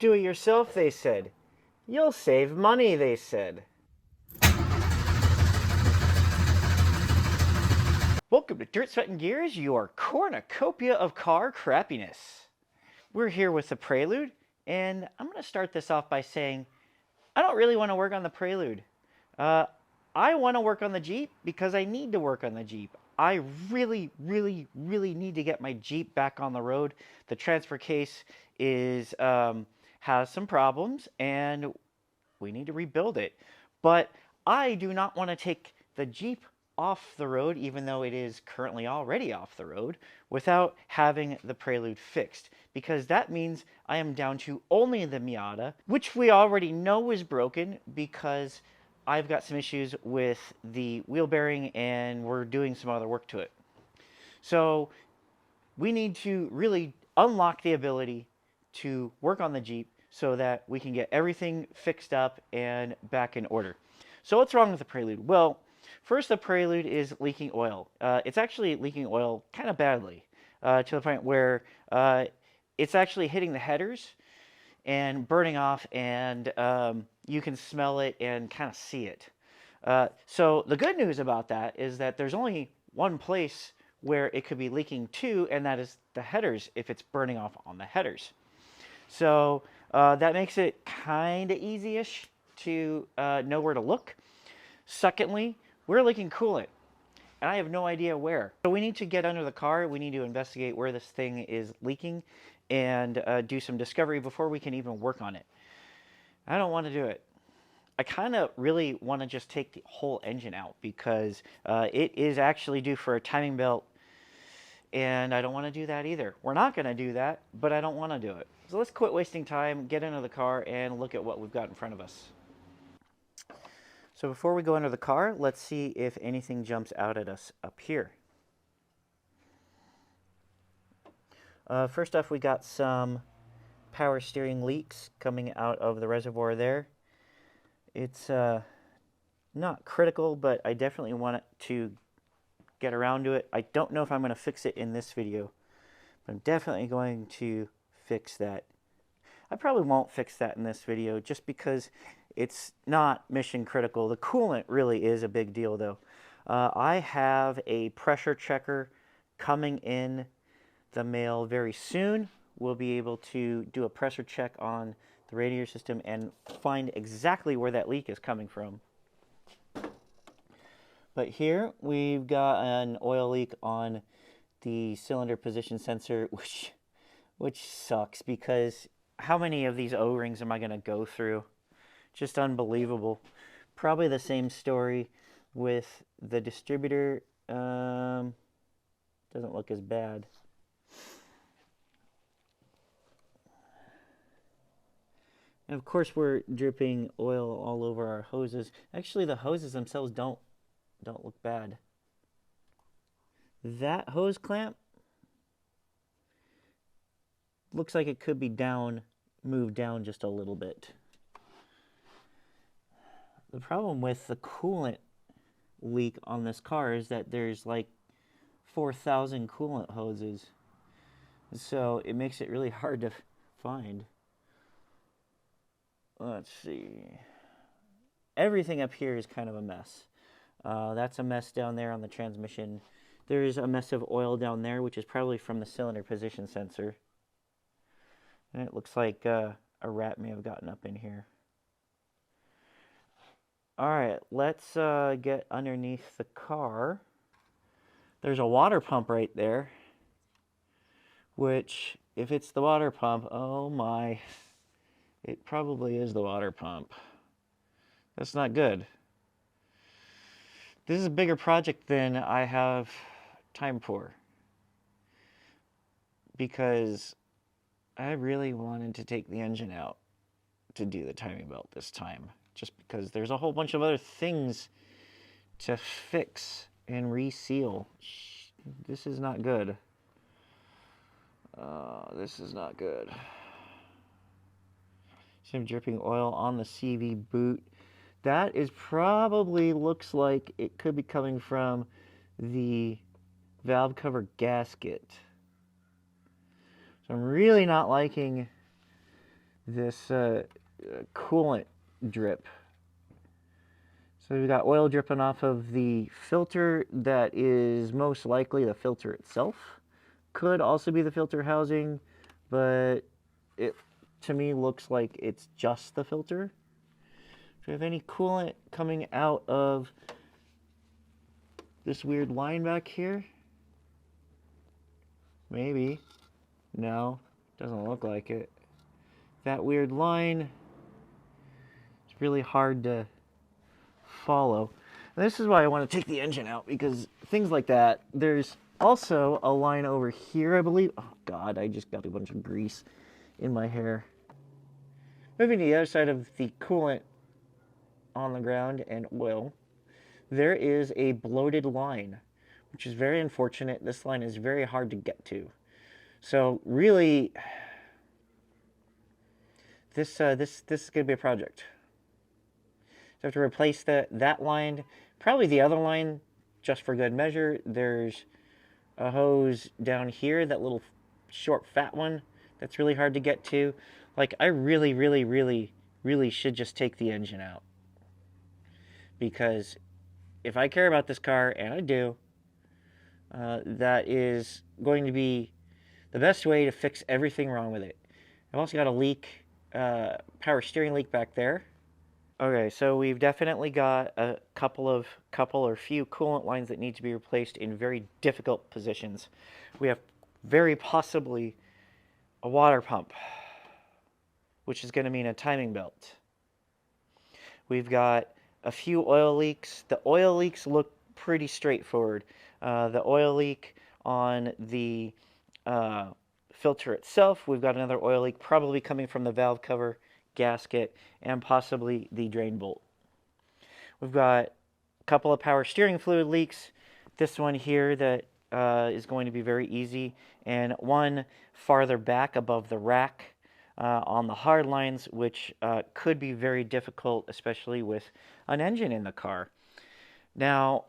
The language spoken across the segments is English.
Do it yourself, they said. You'll save money, they said. Welcome to Dirt, Sweat, and Gears, your cornucopia of car crappiness. We're here with the Prelude, and I'm going to start this off by saying I don't really want to work on the Prelude. I want to work on the Jeep because I need to work on the Jeep. I really need to get my Jeep back on the road. The TransferCase is has some problems, and we need to rebuild it. But I do not want to take the Jeep off the road, even though it is currently already off the road, without having the Prelude fixed, because that means I am down to only the Miata, which we already know is broken because I've got some issues with the wheel bearing and we're doing some other work to it. So we need to really unlock the ability to work on the Jeep so that we can get everything fixed up and back in order. So what's wrong with the Prelude? Well, first, the Prelude is leaking oil. It's actually leaking oil kind of badly, to the point where it's actually hitting the headers and burning off, and you can smell it and kind of see it. So the good news about that is that there's only one place where it could be leaking to, and that is the headers if it's burning off on the headers. So that makes it kind of easy-ish to know where to look. Secondly, we're leaking coolant, and I have no idea where. So we need to get under the car. We need to investigate where this thing is leaking and do some discovery before we can even work on it. I don't want to do it. I kind of really want to just take the whole engine out because it is actually due for a timing belt, and I don't want to do that either. We're not going to do that, but I don't want to do it. So let's quit wasting time, get into the car, and look at what we've got in front of us. So before we go into the car, let's see if anything jumps out at us up here. First off, we got some power steering leaks coming out of the reservoir there. It's not critical, but I definitely want it to get around to it. I don't know if I'm going to fix it in this video, but I'm definitely going to fix that. I probably won't fix that in this video just because it's not mission critical. The coolant really is a big deal, though. I have a pressure checker coming in the mail very soon. We'll be able to do a pressure check on the radiator system and find exactly where that leak is coming from. But here we've got an oil leak on the cylinder position sensor, which sucks because how many of these O-rings am I going to go through? Just unbelievable. Probably the same story with the distributor. Doesn't look as bad. And of course we're dripping oil all over our hoses. Actually, the hoses themselves don't look bad. That hose clamp looks like it could be moved down just a little bit. The problem with the coolant leak on this car is that there's like 4,000 coolant hoses. So it makes it really hard to find. Let's see. Everything up here is kind of a mess. That's a mess down there on the transmission. There's a mess of oil down there, which is probably from the cylinder position sensor. And it looks like a rat may have gotten up in here. Alright, let's get underneath the car. There's a water pump right there. Which, if it's the water pump, oh my. It probably is the water pump. That's not good. This is a bigger project than I have time for. Because I really wanted to take the engine out to do the timing belt this time. Just because there's a whole bunch of other things to fix and reseal. This is not good. This is not good. So I'm dripping oil on the CV boot. That is probably looks like it could be coming from the valve cover gasket. So I'm really not liking this coolant drip. So we've got oil dripping off of the filter that is most likely the filter itself. Could also be the filter housing, but it to me looks like it's just the filter. Do we have any coolant coming out of this weird line back here? Maybe. No, doesn't look like it. That weird line, it's really hard to follow. And this is why I want to take the engine out, because things like that. There's also a line over here, I believe. Oh God, I just got a bunch of grease in my hair. Moving to the other side of the coolant on the ground and oil, there is a bloated line, which is very unfortunate. This line is very hard to get to. So really, this is going to be a project. So I have to replace that line, probably the other line, just for good measure. There's a hose down here, that little short fat one, that's really hard to get to. Like, I really, really, really, really should just take the engine out. Because if I care about this car, and I do, that is going to be the best way to fix everything wrong with it. I've also got a leak, power steering leak back there. Okay, so we've definitely got a couple or few coolant lines that need to be replaced in very difficult positions. We have very possibly a water pump, which is going to mean a timing belt. We've got a few oil leaks. The oil leaks look pretty straightforward. The oil leak on the filter itself, we've got another oil leak probably coming from the valve cover, gasket, and possibly the drain bolt. We've got a couple of power steering fluid leaks. This one here that is going to be very easy, and one farther back above the rack on the hard lines, which could be very difficult, especially with an engine in the car. Now,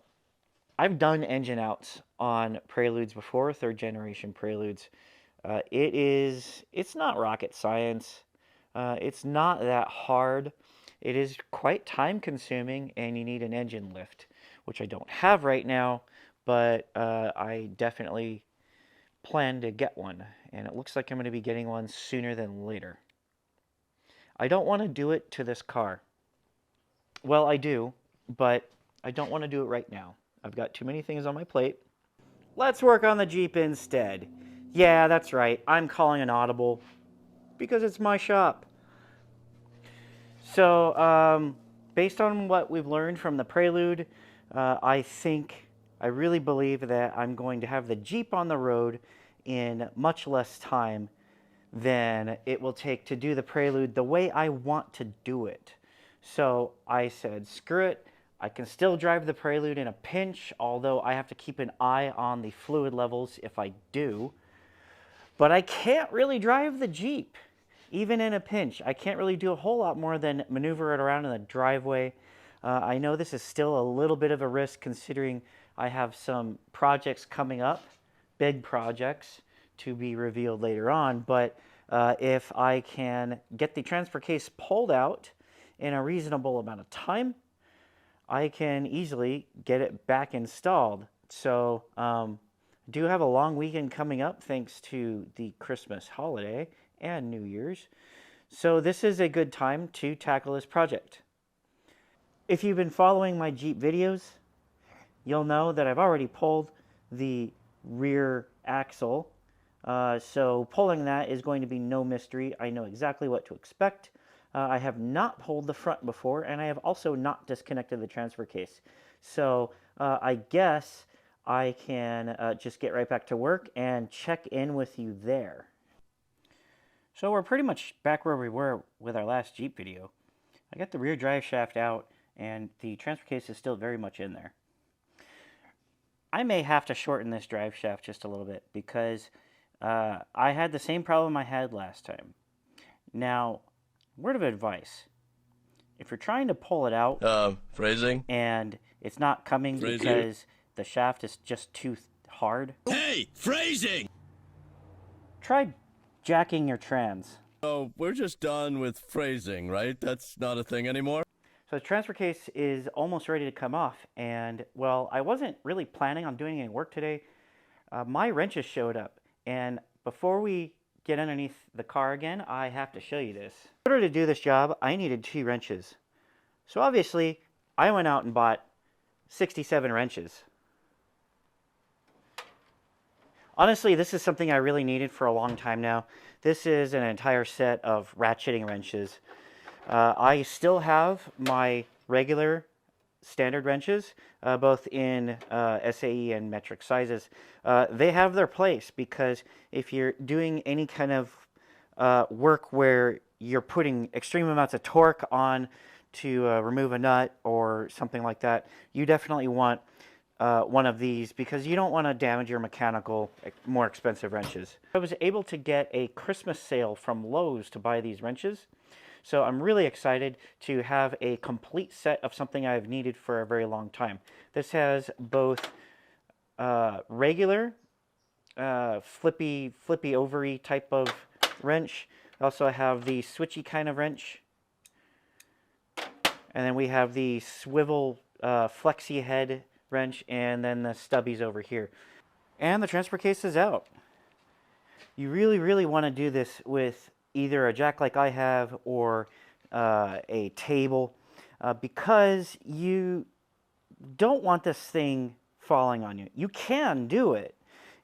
I've done engine outs on Preludes before, third generation Preludes. It's not rocket science. It's not that hard. It is quite time consuming, and you need an engine lift, which I don't have right now, but I definitely plan to get one, and it looks like I'm going to be getting one sooner than later. I don't want to do it to this car. Well, I do, but I don't want to do it right now. I've got too many things on my plate. Let's work on the Jeep instead. Yeah, that's right. I'm calling an audible because it's my shop. So, based on what we've learned from the Prelude, I really believe that I'm going to have the Jeep on the road in much less time than it will take to do the Prelude the way I want to do it. So I said, screw it. I can still drive the Prelude in a pinch, although I have to keep an eye on the fluid levels if I do. But I can't really drive the Jeep, even in a pinch. I can't really do a whole lot more than maneuver it around in the driveway. I know this is still a little bit of a risk considering I have some projects coming up, big projects, to be revealed later on. But if I can get the transfer case pulled out in a reasonable amount of time, I can easily get it back installed. So do have a long weekend coming up thanks to the Christmas holiday and New Year's. So this is a good time to tackle this project. If you've been following my Jeep videos, you'll know that I've already pulled the rear axle. So pulling that is going to be no mystery. I know exactly what to expect. I have not pulled the front before, and I have also not disconnected the transfer case. So I guess I can just get right back to work and check in with you there. So we're pretty much back where we were with our last Jeep video. I got the rear drive shaft out, and the transfer case is still very much in there. I may have to shorten this drive shaft just a little bit because I had the same problem I had last time. Now, word of advice. If you're trying to pull it out phrasing, and it's not coming because the shaft is just too hard. Hey, phrasing! Try jacking your trans. So we're just done with phrasing, right? That's not a thing anymore? So the transfer case is almost ready to come off, and well, I wasn't really planning on doing any work today. My wrenches showed up, and before we get underneath the car again, I have to show you this. In order to do this job, I needed 2 wrenches. So obviously, I went out and bought 67 wrenches. Honestly, this is something I really needed for a long time now. This is an entire set of ratcheting wrenches. I still have my regular standard wrenches, both in SAE and metric sizes. They have their place because if you're doing any kind of work where you're putting extreme amounts of torque on to remove a nut or something like that, you definitely want one of these because you don't want to damage your mechanical, more expensive wrenches. I was able to get a Christmas sale from Lowe's to buy these wrenches. So I'm really excited to have a complete set of something I've needed for a very long time. This has both regular flippy ovary type of wrench. Also I have the switchy kind of wrench. And then we have the swivel flexi head wrench, and then the stubbies over here. And the transfer case is out. You really want to do this with either a jack like I have or a table because you don't want this thing falling on you. You can do it.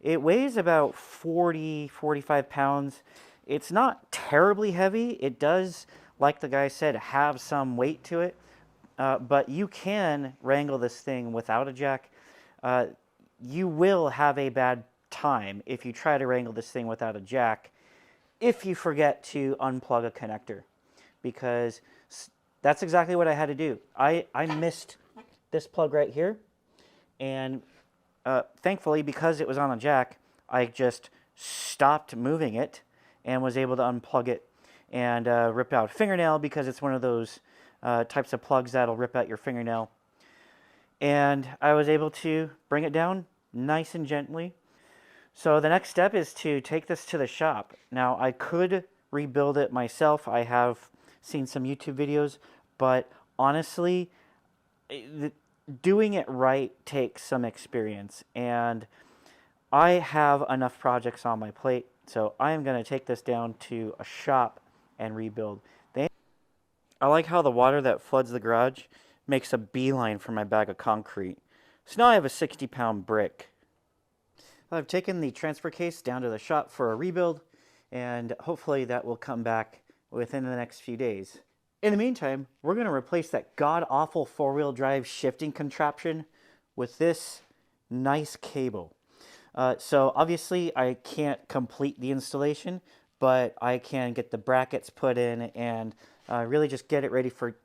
It weighs about 45 pounds. It's not terribly heavy. It does, like the guy said, have some weight to it. But you can wrangle this thing without a jack. You will have a bad time if you try to wrangle this thing without a jack if you forget to unplug a connector, because that's exactly what I had to do. I missed this plug right here, and thankfully, because it was on a jack, I just stopped moving it and was able to unplug it and rip out a fingernail, because it's one of those types of plugs that'll rip out your fingernail. And I was able to bring it down nice and gently. So the next step is to take this to the shop. Now, I could rebuild it myself. I have seen some YouTube videos, but honestly, doing it right takes some experience. And I have enough projects on my plate, so I am going to take this down to a shop and rebuild. I like how the water that floods the garage makes a beeline for my bag of concrete. So now I have a 60-pound brick. I've taken the transfer case down to the shop for a rebuild, and hopefully that will come back within the next few days. In the meantime, we're going to replace that god-awful four-wheel drive shifting contraption with this nice cable. So obviously I can't complete the installation, but I can get the brackets put in and really just get it ready for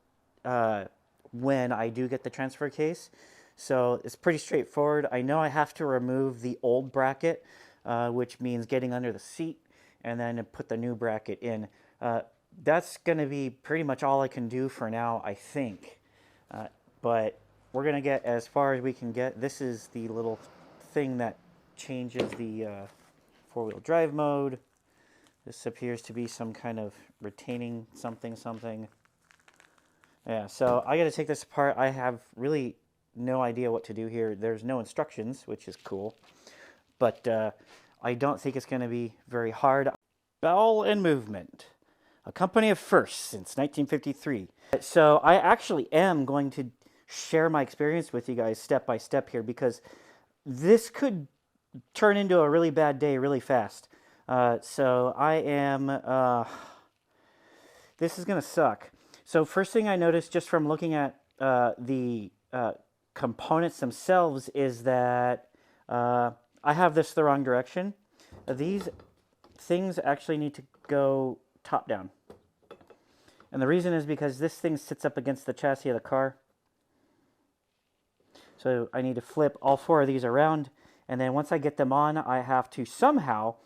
when I do get the transfer case. So it's pretty straightforward. I know I have to remove the old bracket, which means getting under the seat, and then put the new bracket in. That's going to be pretty much all I can do for now, I think. But we're going to get as far as we can get. This is the little thing that changes the four-wheel drive mode. This appears to be some kind of retaining something. Yeah, so I got to take this apart. I have really no idea what to do here. There's no instructions, which is cool. But I don't think it's going to be very hard. Bowel and Movement, a company of firsts since 1953. So I actually am going to share my experience with you guys step by step here, because this could turn into a really bad day really fast. So I am, this is going to suck. So first thing I noticed just from looking at the components themselves is that I have this the wrong direction. These things actually need to go top down. And the reason is because this thing sits up against the chassis of the car. So I need to flip all 4 of these around. And then once I get them on, I have to somehow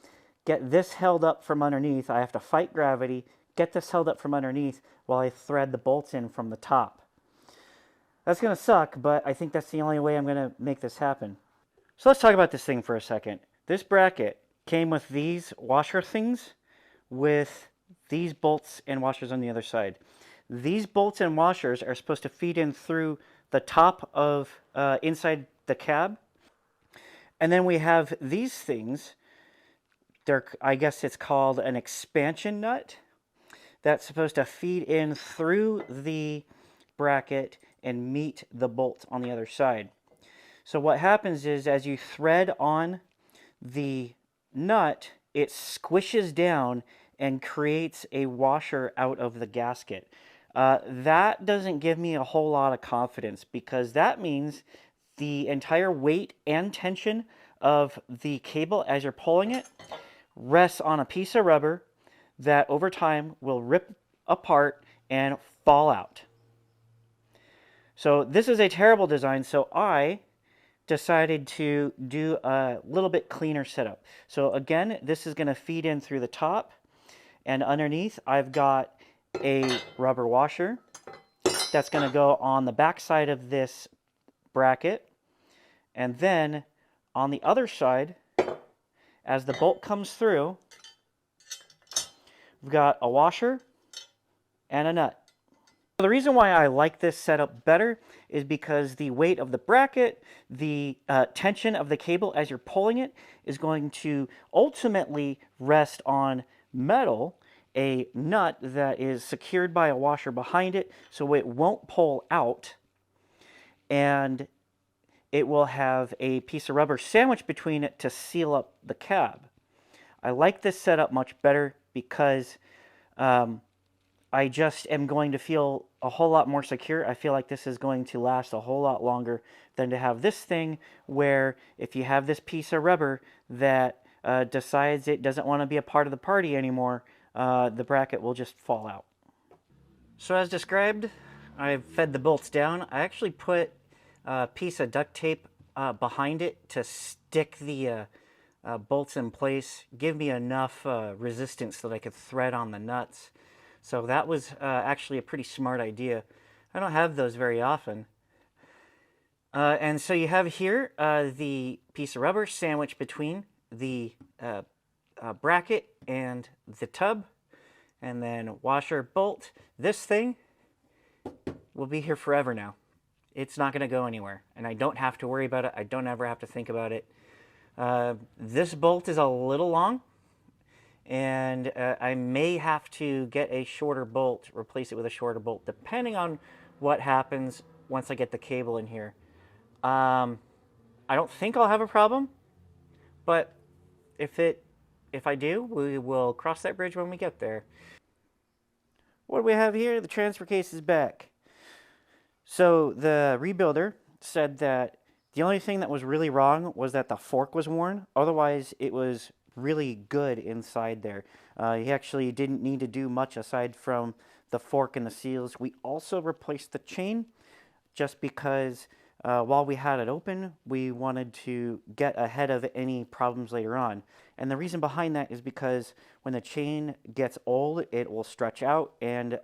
get this held up from underneath. I have to fight gravity, get this held up from underneath while I thread the bolts in from the top. That's going to suck, but I think that's the only way I'm going to make this happen. So let's talk about this thing for a second. This bracket came with these washer things with these bolts and washers on the other side. These bolts and washers are supposed to feed in through the top of inside the cab. And then we have these things. I guess it's called an expansion nut. That's supposed to feed in through the bracket and meet the bolt on the other side. So what happens is as you thread on the nut, it squishes down and creates a washer out of the gasket. That doesn't give me a whole lot of confidence, because that means the entire weight and tension of the cable as you're pulling it rests on a piece of rubber that over time will rip apart and fall out. So this is a terrible design, so I decided to do a little bit cleaner setup. So again, this is going to feed in through the top, and underneath I've got a rubber washer that's going to go on the back side of this bracket, and then on the other side, as the bolt comes through, we've got a washer and a nut. The reason why I like this setup better is because the weight of the bracket, the tension of the cable as you're pulling it, is going to ultimately rest on metal, a nut that is secured by a washer behind it so it won't pull out, and it will have a piece of rubber sandwiched between it to seal up the cab. I like this setup much better because I just am going to feel a whole lot more secure. I feel like this is going to last a whole lot longer than to have this thing where if you have this piece of rubber that decides it doesn't want to be a part of the party anymore, the bracket will just fall out. So as described, I've fed the bolts down. I actually put a piece of duct tape behind it to stick the bolts in place, give me enough resistance so that I could thread on the nuts. So that was actually a pretty smart idea. I don't have those very often. And so you have here the piece of rubber sandwiched between the bracket and the tub, and then washer, bolt. This thing will be here forever now. It's not going to go anywhere, and I don't have to worry about it. I don't ever have to think about it. This bolt is a little long, and I may have to get a shorter bolt, replace it with a shorter bolt, depending on what happens once I get the cable in here. I don't think I'll have a problem, but if I do, we will cross that bridge when we get there. What do we have here? The transfer case is back. So the rebuilder said that the only thing that was really wrong was that the fork was worn. Otherwise, it was really good inside there. He actually didn't need to do much aside from the fork and the seals. We also replaced the chain just because while we had it open, we wanted to get ahead of any problems later on. And the reason behind that is because when the chain gets old, it will stretch out and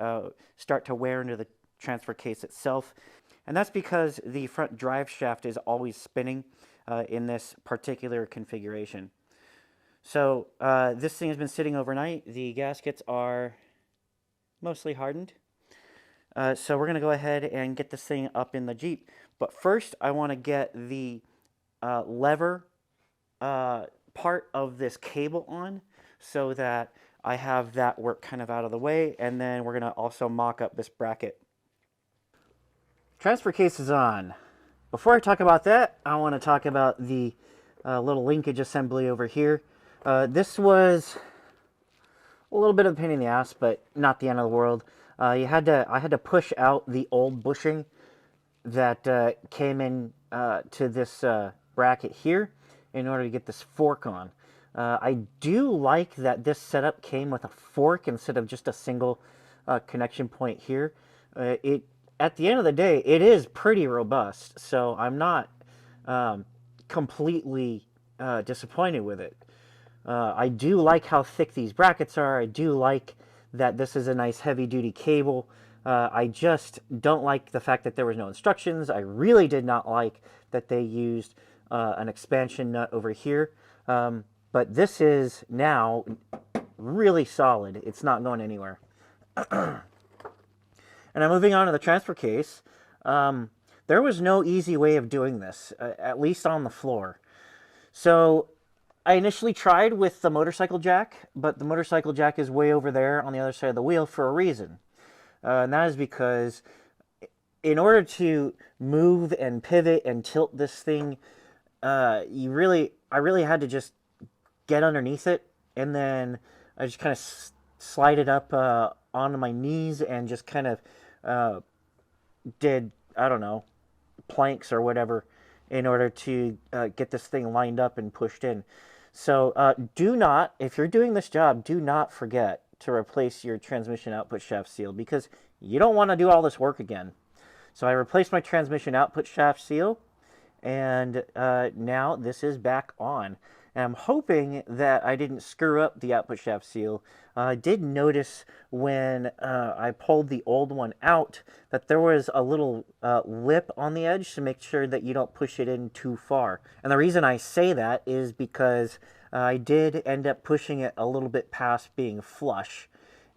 start to wear into the transfer case itself. And that's because the front drive shaft is always spinning in this particular configuration. So this thing has been sitting overnight. The gaskets are mostly hardened. So we're going to go ahead and get this thing up in the Jeep. But first, I want to get the lever part of this cable on so that I have that work kind of out of the way. And then we're going to also mock up this bracket. Transfer case is on. Before I talk about that, I want to talk about the little linkage assembly over here. This was a little bit of a pain in the ass, but not the end of the world. I had to push out the old bushing that came in to this bracket here in order to get this fork on. I do like that this setup came with a fork instead of just a single connection point here. At the end of the day, it is pretty robust, so I'm not completely disappointed with it. I do like how thick these brackets are. I do like that this is a nice heavy-duty cable. I just don't like the fact that there was no instructions. I really did not like that they used an expansion nut over here. But this is now really solid. It's not going anywhere. And I'm moving on to the transfer case. There was no easy way of doing this, at least on the floor. So I initially tried with the motorcycle jack, but the motorcycle jack is way over there on the other side of the wheel for a reason. And that is because in order to move and pivot and tilt this thing, I really had to just get underneath it, and then I just kind of slide it up onto my knees and just kind of did, I don't know, planks or whatever in order to get this thing lined up and pushed in. So do not, if you're doing this job, do not forget to replace your transmission output shaft seal, because you don't want to do all this work again. So I replaced my transmission output shaft seal, and now this is back on. And I'm hoping that I didn't screw up the output shaft seal. I did notice when I pulled the old one out that there was a little lip on the edge to make sure that you don't push it in too far. And the reason I say that is because I did end up pushing it a little bit past being flush.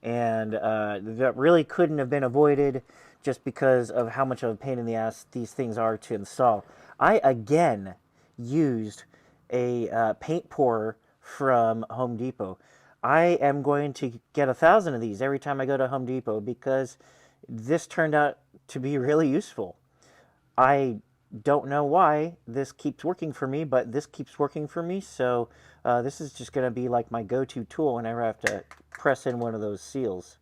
And that really couldn't have been avoided just because of how much of a pain in the ass these things are to install. I, again, used a paint pourer from Home Depot. I am going to get 1,000 of these every time I go to Home Depot because this turned out to be really useful. I don't know why this keeps working for me, but this keeps working for me, so this is just going to be like my go-to tool whenever I have to press in one of those seals.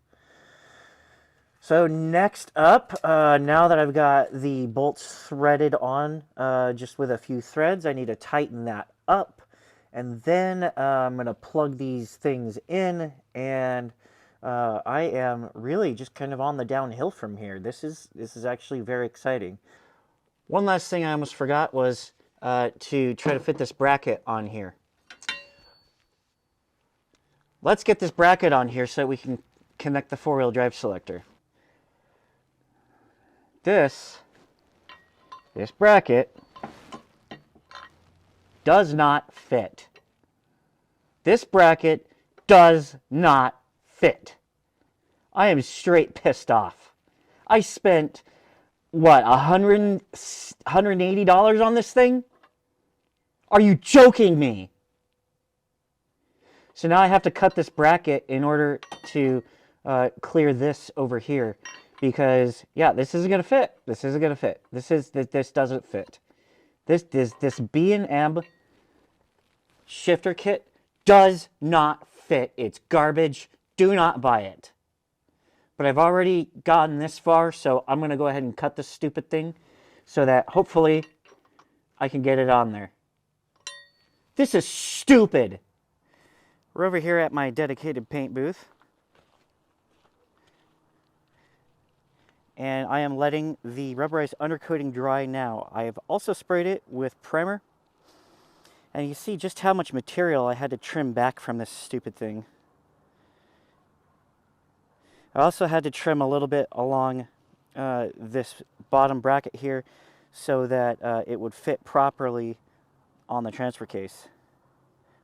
So next up, now that I've got the bolts threaded on just with a few threads, I need to tighten that up. And then I'm going to plug these things in, and I am really just kind of on the downhill from here. This is actually very exciting. One last thing I almost forgot was to try to fit this bracket on here. Let's get this bracket on here so we can connect the four-wheel drive selector. This bracket does not fit. This bracket does not fit. I am straight pissed off. I spent, what, $180 on this thing? Are you joking me? So now I have to cut this bracket in order to clear this over here. Because, yeah, this isn't going to fit. This isn't going to fit. This doesn't fit. This B&M shifter kit does not fit. It's garbage. Do not buy it. But I've already gotten this far, so I'm going to go ahead and cut this stupid thing so that hopefully I can get it on there. This is stupid. We're over here at my dedicated paint booth. And I am letting the rubberized undercoating dry now. I have also sprayed it with primer. And you see just how much material I had to trim back from this stupid thing. I also had to trim a little bit along this bottom bracket here so that it would fit properly on the transfer case.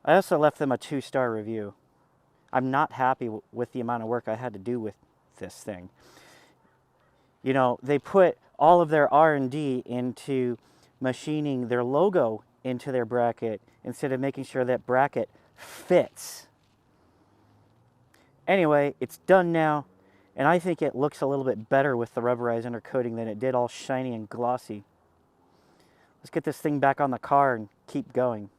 I also left them a 2-star review. I'm not happy with the amount of work I had to do with this thing. You know, they put all of their R&D into machining their logo into their bracket instead of making sure that bracket fits. Anyway, it's done now, and I think it looks a little bit better with the rubberized undercoating than it did all shiny and glossy. Let's get this thing back on the car and keep going.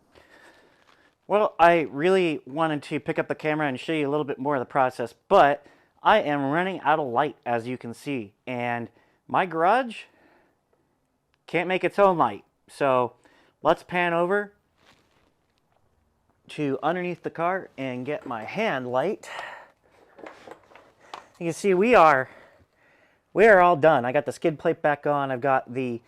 Well, I really wanted to pick up the camera and show you a little bit more of the process, but I am running out of light, as you can see, and my garage can't make its own light. So let's pan over to underneath the car and get my hand light. You can see we are all done. I got the skid plate back on. I've got the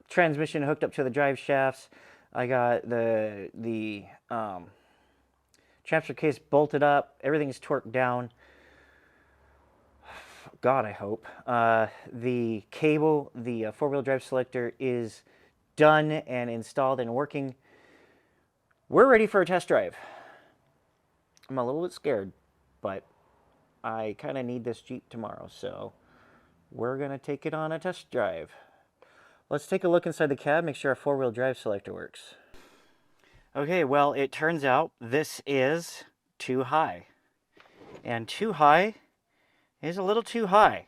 transmission hooked up to the drive shafts. I got the transfer case bolted up. Everything's torqued down. God, I hope. The cable, the four-wheel drive selector is done and installed and working. We're ready for a test drive. I'm a little bit scared, but I kind of need this Jeep tomorrow, so we're going to take it on a test drive. Let's take a look inside the cab, make sure our four-wheel drive selector works. Okay, well, it turns out this is too high. And too high is a little too high.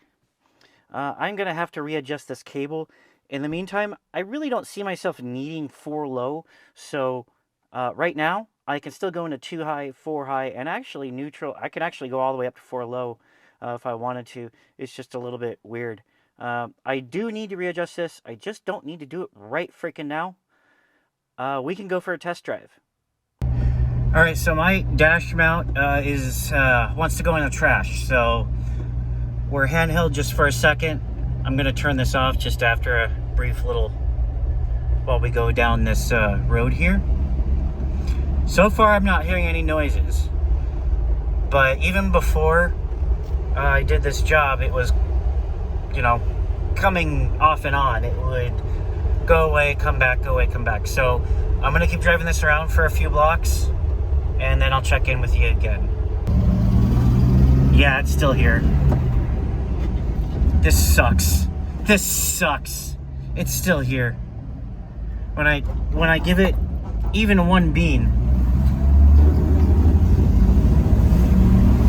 I'm going to have to readjust this cable. In the meantime, I really don't see myself needing 4 low, so right now, I can still go into 2 high, 4 high, and actually neutral. I can actually go all the way up to 4 low if I wanted to. It's just a little bit weird. I do need to readjust this. I just don't need to do it right freaking now. We can go for a test drive. All right, so my dash mount wants to go in the trash, so we're handheld just for a second. I'm gonna turn this off just after a brief little, while we go down this road here. So far, I'm not hearing any noises, but even before I did this job, it was, you know, coming off and on. It would go away, come back, go away, come back. So I'm gonna keep driving this around for a few blocks, and then I'll check in with you again. Yeah, it's still here. This sucks. This sucks. It's still here. When I give it even one bean,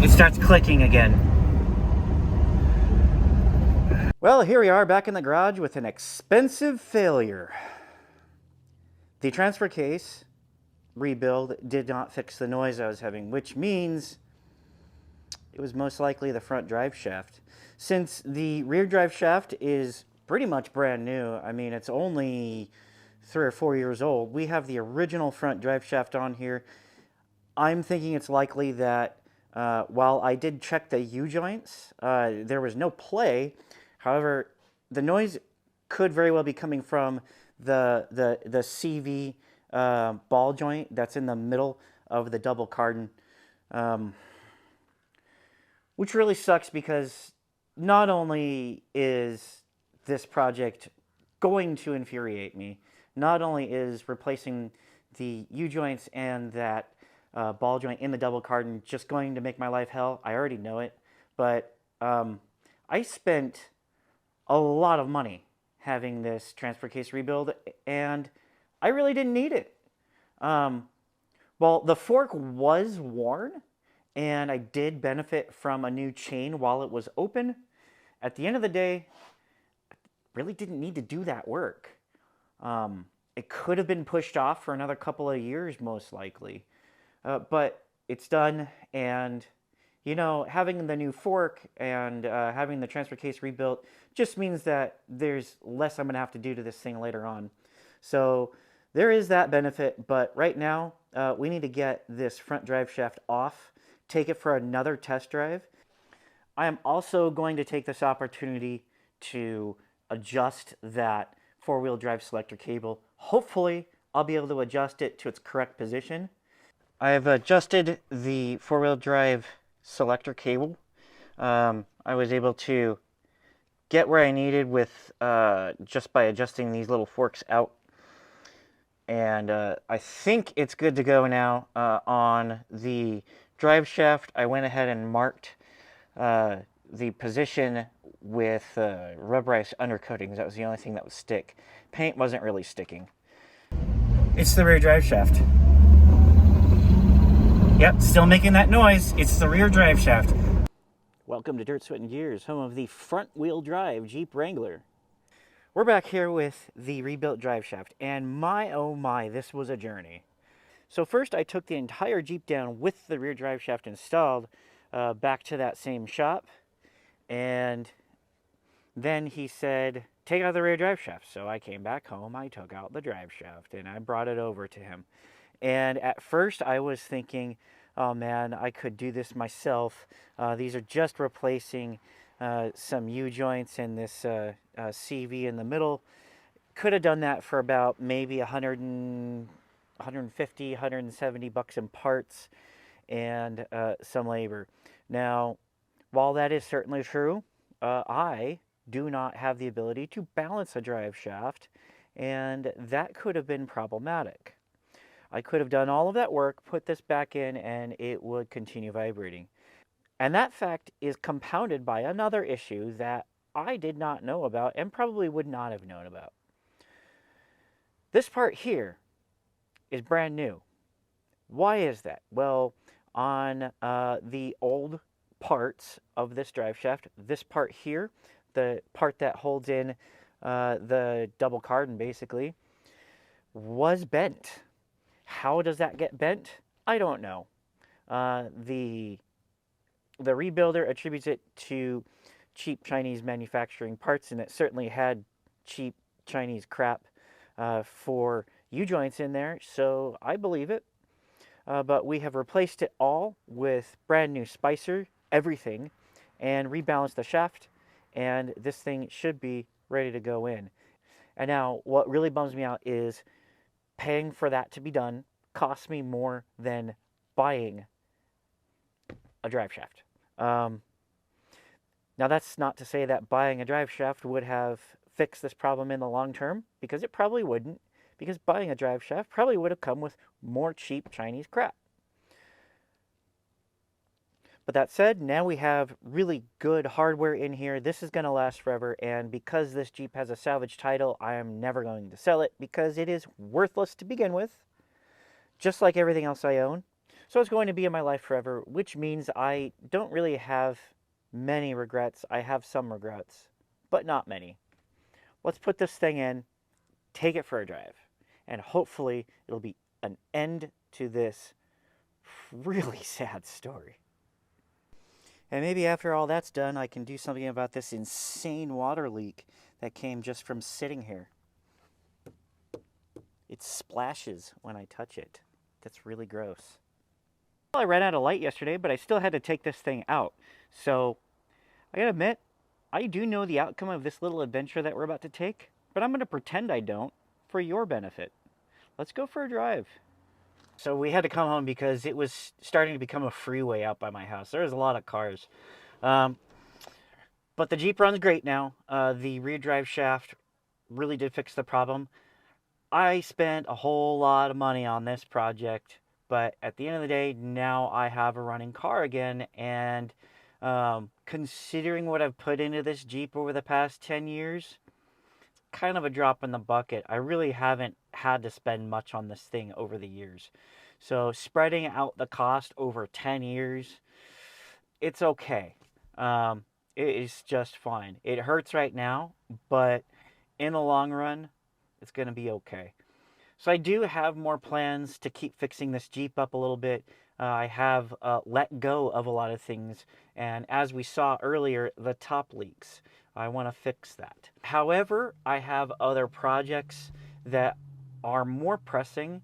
it starts clicking again. Well, here we are back in the garage with an expensive failure. The transfer case rebuild did not fix the noise I was having, which means it was most likely the front drive shaft. Since the rear drive shaft is pretty much brand new, I mean, it's only 3 or 4 years old. We have the original front drive shaft on here. I'm thinking it's likely that while I did check the U-joints, there was no play. However, the noise could very well be coming from the CV ball joint that's in the middle of the double cardan, which really sucks because not only is this project going to infuriate me, not only is replacing the U-joints and that ball joint in the double cardan just going to make my life hell. I already know it, but I spent a lot of money having this transfer case rebuild, and I really didn't need it. Well, the fork was worn, and I did benefit from a new chain while it was open. At the end of the day, I really didn't need to do that work. It could have been pushed off for another couple of years, most likely. But it's done, and, you know, having the new fork and having the transfer case rebuilt just means that there's less I'm going to have to do to this thing later on. So there is that benefit, but right now we need to get this front drive shaft off, take it for another test drive. I am also going to take this opportunity to adjust that four-wheel drive selector cable. Hopefully, I'll be able to adjust it to its correct position. I have adjusted the four-wheel drive selector cable. I was able to get where I needed with just by adjusting these little forks out. And I think it's good to go now. On the drive shaft, I went ahead and marked the position with rubberized undercoatings. That was the only thing that would stick. Paint wasn't really sticking. It's the rear drive shaft. Yep, still making that noise. It's the rear drive shaft. Welcome to Dirt, Sweat, and Gears, home of the front-wheel drive Jeep Wrangler. We're back here with the rebuilt drive shaft, and my oh my, this was a journey. So first I took the entire Jeep down with the rear drive shaft installed back to that same shop, and then he said, take out the rear drive shaft. So I came back home, I took out the drive shaft, and I brought it over to him. And at first I was thinking, oh man, I could do this myself. These are just replacing some U-joints and this CV in the middle. Could have done that for about maybe 150, 170 bucks in parts and some labor. Now, while that is certainly true, I do not have the ability to balance a drive shaft, and that could have been problematic. I could have done all of that work, put this back in, and it would continue vibrating. And that fact is compounded by another issue that I did not know about and probably would not have known about. This part here is brand new. Why is that? Well, on the old parts of this drive shaft, this part here, the part that holds in the double cardan basically, was bent. How does that get bent? I don't know. The rebuilder attributes it to cheap Chinese manufacturing parts, and it certainly had cheap Chinese crap for U-joints in there, so I believe it. But we have replaced it all with brand new spicer, everything, and rebalanced the shaft, and this thing should be ready to go in. And now, what really bums me out is paying for that to be done costs me more than buying a drive shaft. Now, that's not to say that buying a drive shaft would have fixed this problem in the long term, because it probably wouldn't, because buying a drive shaft probably would have come with more cheap Chinese crap. But that said, now we have really good hardware in here. This is going to last forever, and because this Jeep has a salvage title, I am never going to sell it because it is worthless to begin with, just like everything else I own. So it's going to be in my life forever, which means I don't really have many regrets. I have some regrets, but not many. Let's put this thing in, take it for a drive, and hopefully it'll be an end to this really sad story. And maybe after all that's done, I can do something about this insane water leak that came just from sitting here. It splashes when I touch it. That's really gross. Well, I ran out of light yesterday, but I still had to take this thing out. So, I gotta admit, I do know the outcome of this little adventure that we're about to take, but I'm gonna pretend I don't for your benefit. Let's go for a drive. So we had to come home because it was starting to become a freeway out by my house. There was a lot of cars. But the Jeep runs great now. The rear drive shaft really did fix the problem. I spent a whole lot of money on this project, but at the end of the day, now I have a running car again. And considering what I've put into this Jeep over the past 10 years, kind of a drop in the bucket. I really haven't had to spend much on this thing over the years. So spreading out the cost over 10 years, it's okay. It is just fine. It hurts right now, but in the long run, it's going to be okay. So I do have more plans to keep fixing this Jeep up a little bit. I have let go of a lot of things, and as we saw earlier, the top leaks. I want to fix that. However, I have other projects that are more pressing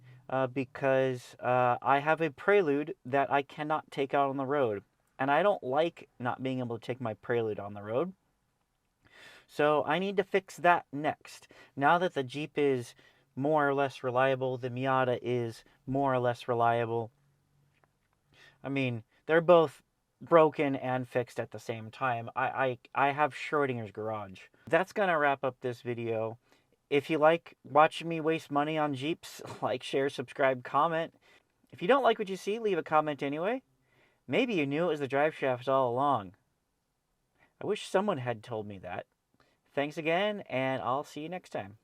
because I have a Prelude that I cannot take out on the road. And I don't like not being able to take my Prelude on the road. So I need to fix that next. Now that the Jeep is more or less reliable, the Miata is more or less reliable. I mean, they're both broken and fixed at the same time. I have Schrodinger's garage. That's gonna wrap up this video. If you like watching me waste money on Jeeps, like, share, subscribe, comment. If you don't like what you see, leave a comment anyway. Maybe you knew it was the drive shaft all along. I wish someone had told me that. Thanks again, and I'll see you next time.